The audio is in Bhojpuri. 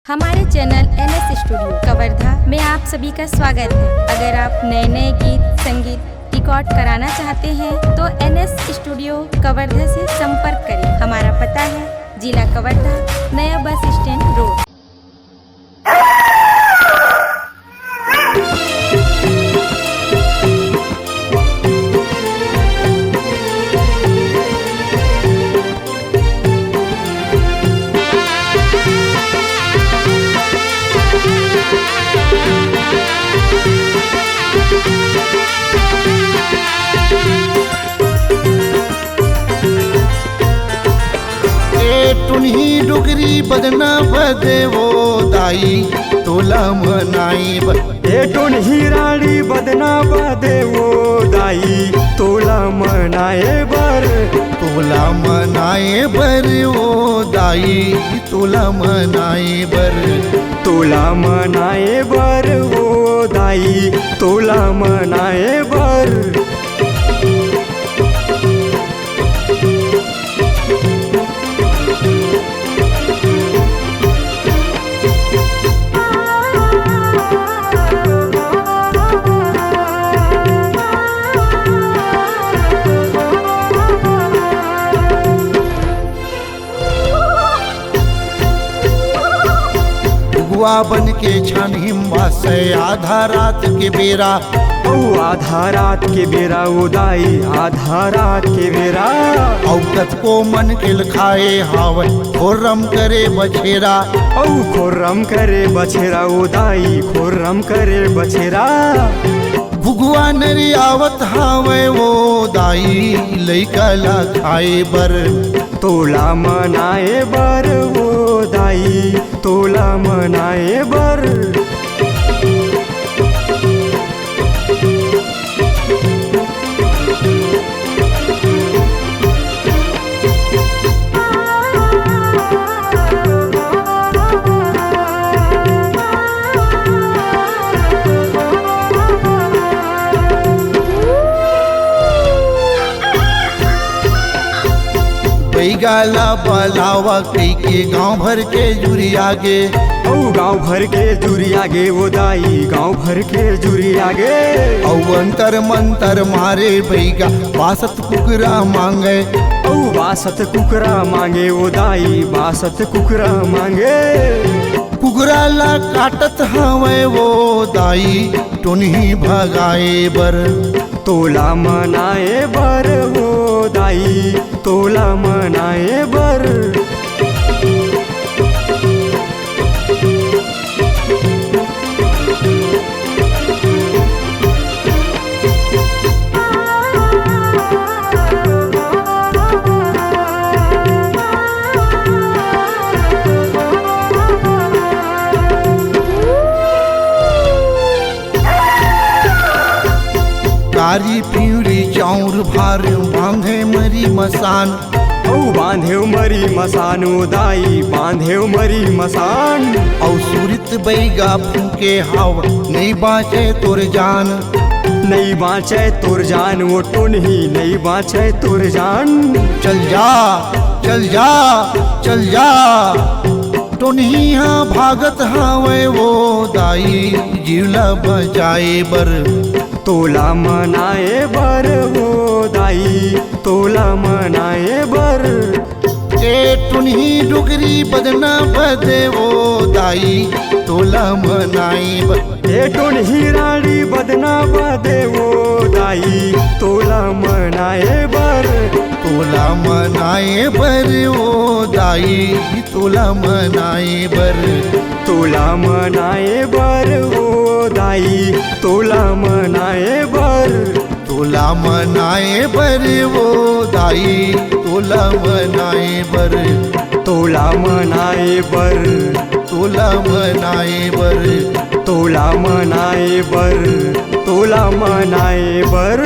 हमारे चैनल NS स्टूडियो कवर्धा में आप सभी का स्वागत है। अगर आप नए नए गीत संगीत रिकॉर्ड कराना चाहते हैं तो NS स्टूडियो कवर्धा से संपर्क करें। हमारा पता है जिला कवर्धा, नया बस स्टैंड रोड। टुन्ही डुगरी बदना बदे वो दाई तोला मनाई टुन्ही रानी बदना बदे वो दाई तोला मनाए बर तोला मनाए बर वो दाई तोला मनाए बर तोला मनाए बर वो दाई तोला मनाए बर। बन के छानिम वासे आधा रात के बेरा आधा रात के बेरा उदाई आधा रात के बेरा औकत को मन किल खाए हावन खोरम करे बछेरा खोरम करे बछेरा उदाई खोरम करे बछेरा भुगवा नरी आवत हावे वो दाई लइका ला खाए बर तोला मनाए बर वो दाई तोला मनाए बर। गाला बलावा कई के गांव भर के जुरी आगे गांव भर के जुरी आगे वो दाई गांव भर के जुरी आगे अंतर मंतर मारे बैगा बासत कुकरा मांगे बासत कुकरा मांगे वो दाई बासत कुकरा मांगे कुकरा ला काटत हवे वो दाई टुन्ही भगाए बर तोला मनाए बर वो दाई तोला मनाए बर। कारी पीड़ी चाउर भार बांधे मरी मसान बांधे मरी मसान दाई बांधे मरी मसान सुरित बैगा फूके हाव नहीं बाँचे तोर जान नहीं बाँचे तोर जान वो टुन्ही नहीं बाँचे तोर जान चल जा चल जा चल जा टुन्ही हाँ भागत हावे वो दाई जीवला बचाए बर तोला मनाए बर वो दाई तोला मनाए बर। टुन्ही डुगरी बदना बदे वो दाई तोला मनाए बर टुन्ही रानी बदना बदे वो दाई तोला मनाए बर तोला मनाए बर वो दाई तोला मनाए बर तोला मनाए बर वो दाई तोला मनाए बर तोला मनाए बर वो दाई तोला मनाए बर तोला मनाए बर तोला मनाए बर तोला मनाए बर तोला मनाए बर।